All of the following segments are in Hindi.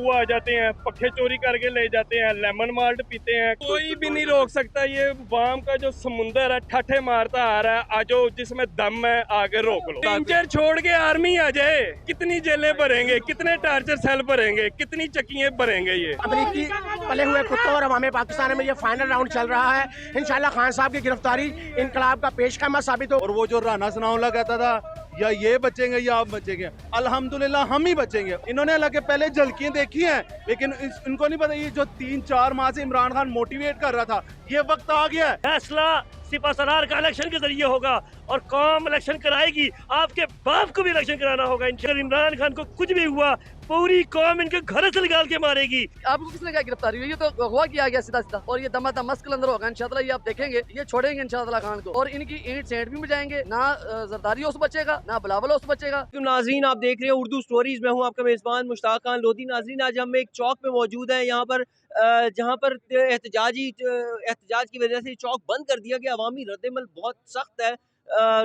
डाकू आ जाते हैं, पखे चोरी करके ले जाते हैं, लेमन माल्ट पीते हैं। कोई भी नहीं रोक सकता। ये वाम का जो समुंदर है ठट्ठे मारता आ रहा है। आजो जिसमें दम है आगे रोक लो। रेंजर छोड़ के आर्मी आ जाए। कितनी जेलें भरेंगे, कितने टार्चर सेल भरेंगे, कितनी चक्कियां भरेंगे। ये अमरीकी पले हुए कुत्तों और अवाम पाकिस्तान में ये फाइनल राउंड चल रहा है। इंशाल्लाह खान साहब की गिरफ्तारी इनकलाब का पेशखमा साबित हो। और वो जो राना सनाउल्लाह कहता था या ये बचेंगे या आप बचेंगे, अल्हम्दुलिल्लाह हम ही बचेंगे। इन्होंने हालांकि पहले झलकियां देखी हैं, लेकिन इनको नहीं पता ये जो 3-4 माह से इमरान खान मोटिवेट कर रहा था, ये वक्त आ गया है। फैसला सिपा सलार का इलेक्शन के जरिए होगा और कौम इलेक्शन कराएगी। आपके बाप को भी इलेक्शन कराना होगा। अगर इमरान खान को कुछ भी हुआ पूरी कौम इनके घर से निकाल के मारेगी। आपको किसने क्या गिरफ्तारी हुई? ये तो अगवा किया गया सीधा सीधा, और ये दमादम मस्कल अंदर होगा इंशाल्लाह। ये आप देखेंगे, ये छोड़ेंगे इंशाल्लाह खान को, और इनकी ईंट सेंट भी बजाएंगे। ना जरदारी उस बचेगा, ना बिलावल उस बचेगा। नाजरीन, आप देख रहे हैं उर्दू स्टोरीज में हूँ आपका मेजबान मुश्ताक खान लोधी। नाजरीन, आज हम एक चौक पे मौजूद हैं, यहाँ पर जहाँ पर एहतजाज की वजह से चौक बंद कर दिया गया। अवामी रद्दमल बहुत सख्त है।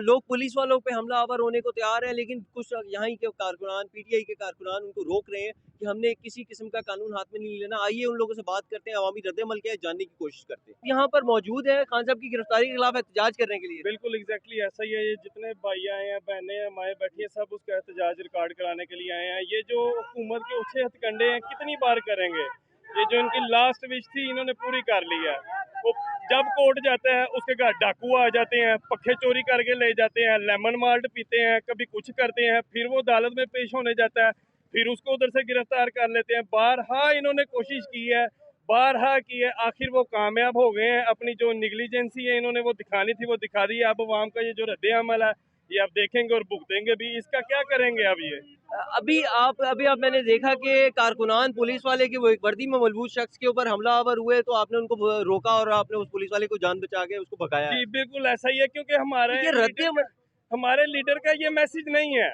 लोग पुलिस वालों पे हमला आवर होने को तैयार हैं, लेकिन कुछ यहाँ के कारकुनान, पीटीआई के कारकुनान उनको रोक रहे हैं कि हमने किसी किस्म का कानून हाथ में नहीं लेना। आइए उन लोगों से बात करते हैं, अवामी रद्दमल क्या है जानने की कोशिश करते हैं। यहाँ पर मौजूद है खान साहब की गिरफ्तारी के खिलाफ एहतजाज करने के लिए। बिल्कुल एग्जैक्टली ऐसा ही है। ये जितने भाई आए हैं, बहनें हैं, माएँ बैठी हैं, सब उसका एहतजाज रिकॉर्ड कराने के लिए आए हैं। ये जो हुकूमत के अच्छे हथकंडे हैं कितनी बार करेंगे? ये जो इनकी लास्ट विश थी इन्होंने पूरी कर ली है। वो जब कोर्ट जाता है उसके घर डाकू आ जाते हैं, पखे चोरी करके ले जाते हैं, लेमन माल्ट पीते हैं, कभी कुछ करते हैं, फिर वो अदालत में पेश होने जाता है, फिर उसको उधर से गिरफ्तार कर लेते हैं। बारहा इन्होंने कोशिश की है, बारहा की है, आखिर वो कामयाब हो गए हैं। अपनी जो निगलिजेंसी है इन्होंने वो दिखानी थी, वो दिखा दी है। अब अवाम का ये जो रद्द अमल है ये आप देखेंगे और भुगतेंगे भी। इसका क्या करेंगे अब ये? अभी आप मैंने देखा कि कारकुनान पुलिस वाले के वो एक वर्दी में मलबूस शख्स के ऊपर हमलावर हुए, तो आपने उनको रोका और आपने उस पुलिस वाले को जान बचा के उसको भगाया। जी बिल्कुल ऐसा ही है, क्योंकि हमारे लीडर का ये मैसेज नहीं है।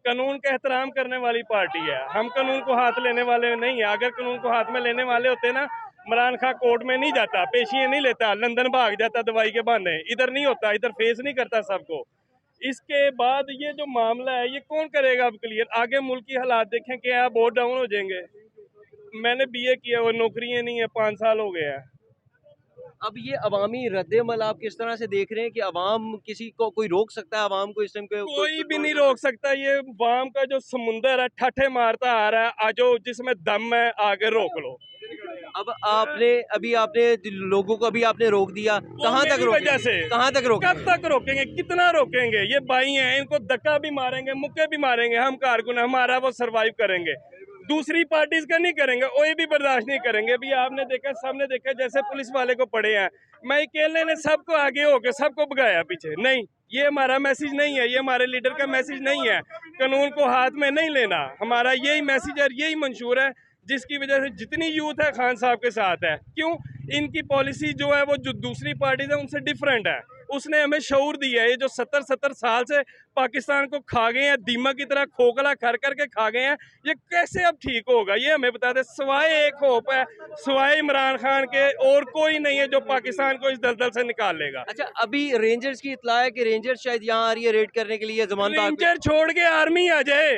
कानून का एहतराम करने वाली पार्टी है, हम कानून को हाथ लेने वाले नहीं है। अगर कानून को हाथ में लेने वाले होते ना, इमरान खान कोर्ट में नहीं जाता, पेशियां नहीं लेता, लंदन भाग जाता दवाई के बहाने। इधर नहीं होता, इधर फेस नहीं करता सबको। इसके बाद ये जो मामला है ये कौन करेगा अब क्लियर? आगे मुल्क की हालात देखें क्या बहुत डाउन हो जाएंगे। मैंने बीए किया, वो नौकरियां नहीं है, 5 साल हो गए हैं। अब ये अवामी रद्दमल आप किस तरह से देख रहे हैं कि अवाम किसी को कोई रोक सकता है? अवाम को इस टाइम कोई भी नहीं रोक सकता। ये वाम का जो समुंदर है ठट्ठे मारता आ रहा है। आजो जिसमें दम है आगे रोक लो। अब आपने लोगों को आपने रोक दिया, कहाँ तक रोकेंगे? कहाँ तक रोकेंगे? कब तक रोकेंगे? कितना रोकेंगे? ये भाई हैं, इनको धक्का भी मारेंगे, मुक्के भी मारेंगे। हम कारकुन हमारा वो सरवाइव करेंगे, दूसरी पार्टीज का नहीं करेंगे। कोई भी बर्दाश्त नहीं करेंगे। अभी आपने देखा, सबने देखा, जैसे पुलिस वाले को पड़े हैं, मैं अकेले ने सबको आगे होके सबको भगाया पीछे। नहीं, ये हमारा मैसेज नहीं है, ये हमारे लीडर का मैसेज नहीं है। कानून को हाथ में नहीं लेना, हमारा यही मैसेज और यही मंशूर है, जिसकी वजह से जितनी यूथ है खान साहब के साथ है। क्यों? इनकी पॉलिसी जो है वो जो दूसरी पार्टीज है उनसे डिफरेंट है। उसने हमें शऊर दिया है। ये जो 70 साल से पाकिस्तान को खा गए हैं, दीमक की तरह खोखला कर करके खा गए हैं, ये कैसे अब ठीक होगा? ये हमें बता दे। सिवाय एक होप है, सिवाय इमरान खान के और कोई नहीं है जो पाकिस्तान को इस दलदल से निकाल लेगा। अच्छा, अभी रेंजर्स की इत्तला है कि रेंजर्स शायद यहाँ आ रही है रेड करने के लिए। रेंजर छोड़ के आर्मी आ जाए।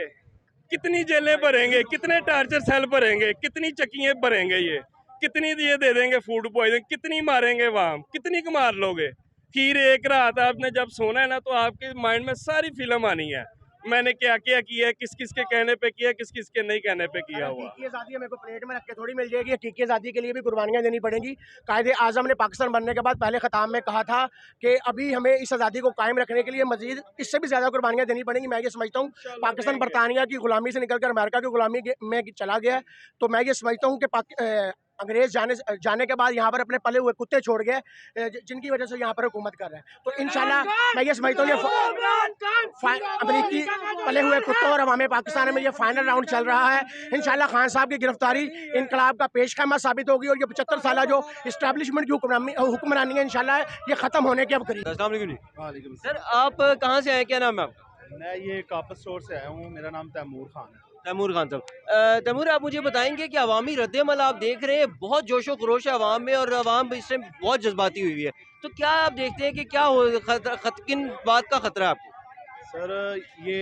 कितनी जेलें भरेंगे, कितने टार्चर सेल भरेंगे, कितनी चक्कियां भरेंगे? ये कितनी ये दे देंगे फूड पॉइजन, कितनी मारेंगे वहाँ, कितनी को मार लोगे? फिर एक रात आपने जब सोना है ना, तो आपके माइंड में सारी फिल्म आनी है, मैंने क्या क्या किया, किस किस के कहने पे किया, किस किस के नहीं कहने पे किया हुआ। टीके मेरे को प्लेट में रख के थोड़ी मिल जाएगी। टीके आज़ादी के लिए भी कुर्बानियां देनी पड़ेंगी। कायदे आजम ने पाकिस्तान बनने के बाद पहले खिताब में कहा था कि अभी हमें इस आज़ादी को कायम रखने के लिए मजीद इससे भी ज़्यादा कुर्बानियां देनी पड़ेंगी। मैं ये समझता हूँ पाकिस्तान बरतानिया की गुलामी से निकलकर अमेरिका की गुलामी में चला गया, तो मैं ये समझता हूँ कि अंग्रेज जाने के बाद यहाँ पर अपने पले हुए कुत्ते छोड़ गए, जिनकी वजह से यहाँ पर हुकूमत कर रहे हैं। तो इंशाल्लाह मैं ये समझता हूँ ये अमरीकी पले हुए कुत्तों और अवाम पाकिस्तान में ये फाइनल राउंड चल रहा है। इंशाल्लाह खान साहब की गिरफ्तारी इनकलाब का पेशखमा साबित होगी, और ये 75 साल जो इस्टेब्लिशमेंट की हुक्मरानी है इंशाल्लाह ये खत्म होने के अब करीब। सर, आप कहाँ से आए, क्या नाम है आपका? मैं ये कापस स्टोर से आया हूँ, मेरा नाम तैमूर खान है। तैमूर खान साहब, तैमूर, आप मुझे बताएंगे कि अवामी रद्दमल आप देख रहे हैं, बहुत जोशो खरोश है अवाम में और अवाम इस टाइम बहुत जज्बाती हुई है, तो क्या आप देखते हैं कि क्या हो किन बात का खतरा है आपको? सर ये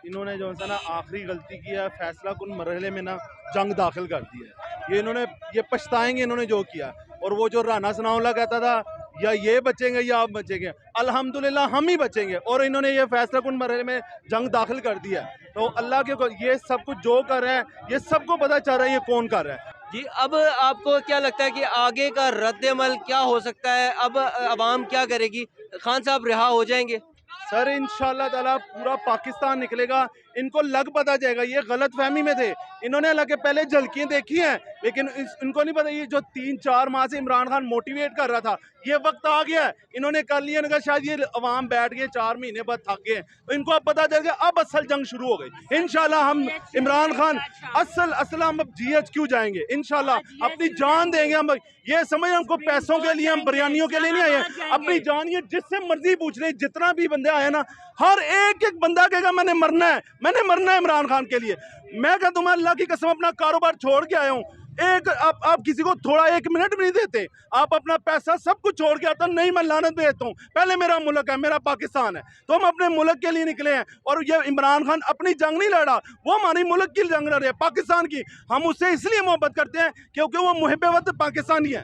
इन्होंने जो है ना आखिरी गलती की है, फैसला कुन मरहले में ना जंग दाखिल कर दी है। ये इन्होंने ये पछताएंगे इन्होंने जो किया। और वो जो राना सनाउल्लाह कहता था या ये बचेंगे या आप बचेंगे, अल्हम्दुलिल्लाह हम ही बचेंगे। और इन्होंने ये फैसला कुन मरहले में जंग दाखिल कर दिया। तो अल्लाह के ये सब कुछ जो कर रहे हैं ये सबको पता चल रहा है ये कौन कर रहा है। जी, अब आपको क्या लगता है कि आगे का रद्द-ए-अमल क्या हो सकता है? अब अवाम क्या करेगी? खान साहब रिहा हो जाएंगे? सर इंशाल्लाह ताला पूरा पाकिस्तान निकलेगा। इनको लग पता जाएगा ये गलत फहमी में थे। इन्होंने हालांकि पहले झलकियां देखी हैं लेकिन इनको नहीं पता ये जो 3-4 माह से इमरान खान मोटिवेट कर रहा था ये वक्त आ गया है। इन्होंने कर लिया, इनका शायद ये अवाम बैठ गए 4 महीने बाद थक गए, तो इनको अब पता चल गया अब असल जंग शुरू हो गई। इंशाल्लाह हम इमरान खान असल हम अब GHQ जाएंगे इंशाल्लाह, अपनी जान देंगे। हम ये समझ हमको पैसों के लिए हम बिरयानियों के लिए नहीं आए हैं, अपनी जान ये जिससे मर्जी पूछ ले, जितना भी बंदे आए ना हर एक बंदा कहेगा मैंने मरना है इमरान खान के लिए। मैं कहता हूँ मैं अल्लाह की कसम अपना कारोबार छोड़ के आया हूँ। आप किसी को थोड़ा 1 मिनट भी नहीं देते, आप अपना पैसा सब कुछ छोड़ के आता नहीं, मैं लानत देता हूँ। पहले मेरा मुल्क है, मेरा पाकिस्तान है, तो हम अपने मुल्क के लिए निकले हैं। और ये इमरान खान अपनी जंग नहीं लड़ा, वो हमारी मुल्क की जंग लड़ रहे हैं, पाकिस्तान की। हम उससे इसलिए मोहब्बत करते हैं क्योंकि वो मुहिब्बे वतन पाकिस्तानी है।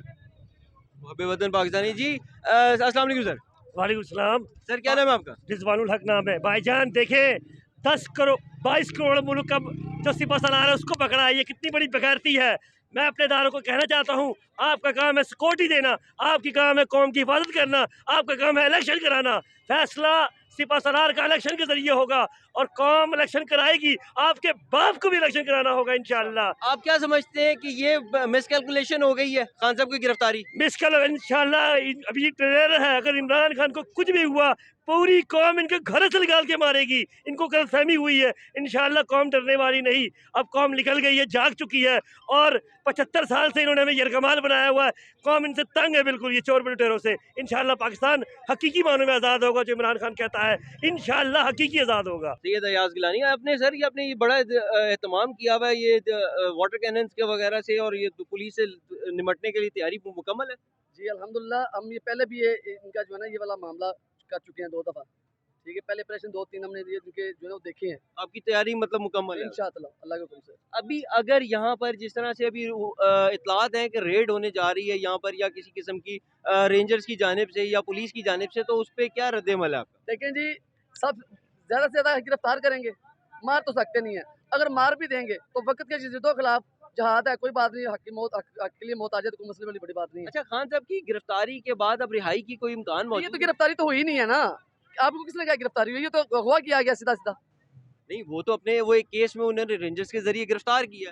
मुहब्बे वतन पाकिस्तानी। जी अस्सलाम वालेकुम सर। वालेकुम सलाम। सर क्या नाम है आपका? रिजवानुल हक नाम है। भाईजान देखें 10 करोड़ 22 करोड़ मुल्क का जो सिपा सलार है उसको पकड़ा है, ये कितनी बड़ी बेगैरती है। मैं अपने दारों को कहना चाहता हूँ आपका काम है सिक्योरिटी देना, आपकी काम है कौम की हिफाजत करना, आपका काम है इलेक्शन कराना। फैसला सिपा सलार का इलेक्शन के जरिए होगा और कौम इलेक्शन कराएगी, आपके बाप को भी इलेक्शन कराना होगा इंशाल्लाह। आप क्या समझते हैं कि ये मिसकैलकुलेशन हो गई है खान साहब की गिरफ्तारी? इंशाल्लाह अभी ट्रेलर है, अगर इमरान खान को कुछ भी हुआ पूरी कौम इनके घर से निकाल के मारेगी। इनको गलतफहमी हुई है, इंशाल्लाह कौम डरने वाली नहीं। अब कौम निकल गई है, जाग चुकी है और 75 साल से इन्होंने हमें यरगमाल बनाया हुआ है। कौम इनसे तंग है बिल्कुल, ये चोर लुटेरों से। इंशाल्लाह पाकिस्तान हकीकी मानों में आज़ाद होगा, जो इमरान खान कहता है इंशाल्लाह हकीकी आज़ाद होगा। सैयद अयाज गिलानी, आपने सर ये आपने ये बड़ा एहतमाम किया हुआ है ये वाटर कैनन्स के वगैरह से, और ये पुलिस से निमटने के लिए तैयारी मुकम्मल है? जी अल्हम्दुलिल्लाह, हम ये पहले भी ये इनका जो है ना ये वाला मामला कर चुके हैं 2 दफ़ा। ठीक है, पहले ऑपरेशन 2-3 हमने ये इनके जो है वो देखे हैं। आपकी तैयारी मतलब मुकम्मल है इंशाअल्लाह अल्लाह के हुक्म से। अभी अगर यहाँ पर जिस तरह से अभी इतलात हैं कि रेड होने जा रही है यहाँ पर, या किसी किस्म की रेंजर्स की जानिब से या पुलिस की जानिब से, तो उस पर क्या रद्द-ए-अमल है आपका? देखें जी, सब ज़्यादा से ज़्यादा गिरफ्तार करेंगे, मार तो सकते नहीं है। अगर मार भी देंगे तो वक्त के जिद्दों के खिलाफ जहाद है, कोई बात नहीं। हक की मौत हक के लिए मौत आ जाए तो कोई मसले वाली बड़ी बात नहीं है। अच्छा, खान साहब की गिरफ्तारी के बाद अब रिहाई की कोई इम्कान ये मौजूद तो है? गिरफ्तारी तो हुई नहीं है ना, आपको किसने कहा गिरफ्तारी हुई? ये तो अगवा किया गया सीधा सीधा। नहीं, वो तो अपने वो एक केस में उन्होंने रेंजर्स के जरिए गिरफ्तार किया।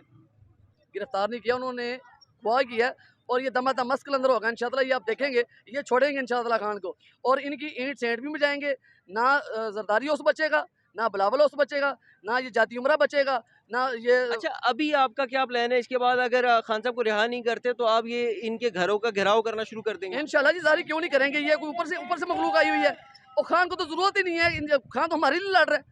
गिरफ्तार नहीं किया उन्होंने, अगवा किया। और ये दमादम मस्क के अंदर होगा इंशाअल्लाह, ये आप देखेंगे, ये छोड़ेंगे इंशाअल्लाह खान को। और इनकी ईंट सेंट भी बजाएंगे, ना जरदारी उस बचेगा, ना बिलावल उस बचेगा, ना ये जाती उमरा बचेगा, ना ये। अच्छा, अभी आपका क्या प्लान है इसके बाद? अगर खान साहब को रिहा नहीं करते तो आप ये इनके घरों का घेराव करना शुरू कर देंगे? इंशाअल्लाह जी, जारी क्यों नहीं करेंगे। ये कोई ऊपर से मखलूक आई हुई है, और खान को तो जरूरत ही नहीं है। खान तो हमारे लिए लड़ रहा है।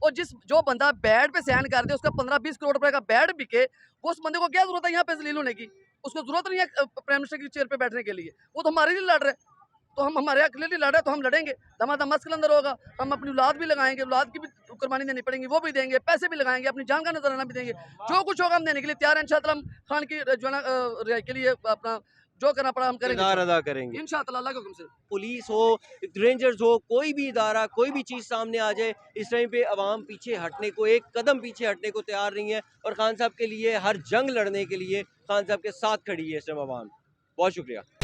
और जो बंदा बैड पे साइन कर दे, उसका 15-20 करोड़ रुपए का बैड बिके, वो उस बंदे को क्या जरूरत है यहाँ पे जलील होने की? उसको जरूरत नहीं है प्राइम मिनिस्टर की चेयर पे बैठने के लिए, वो तो हमारे लिए लड़ रहे हैं। तो हम हमारे हक के लिए लड़ रहे हैं, तो हम लड़ेंगे। दमादम मस्क के अंदर होगा, हम अपनी औलाद भी लगाएंगे, औलाद की भी कुर्बानी देनी पड़ेगी, वो भी देंगे, पैसे भी लगाएंगे, अपनी जान का नजराना भी देंगे। जो कुछ होगा हम देने के लिए तैयार हैं। इंशाअल्लाह हम खान की जो है ना रिहाई के लिए अपना जो करना पड़ा हम करेंगे, किरदार अदा करेंगे इंशाअल्लाह अल्लाह के हुक्म से। पुलिस हो, रेंजर्स हो, कोई भी इदारा, कोई भी चीज़ सामने आ जाए, इस टाइम पे अवाम पीछे हटने को, एक कदम पीछे हटने को तैयार नहीं है। और खान साहब के लिए हर जंग लड़ने के लिए खान साहब के साथ खड़ी है इस टाइम अवाम। बहुत शुक्रिया।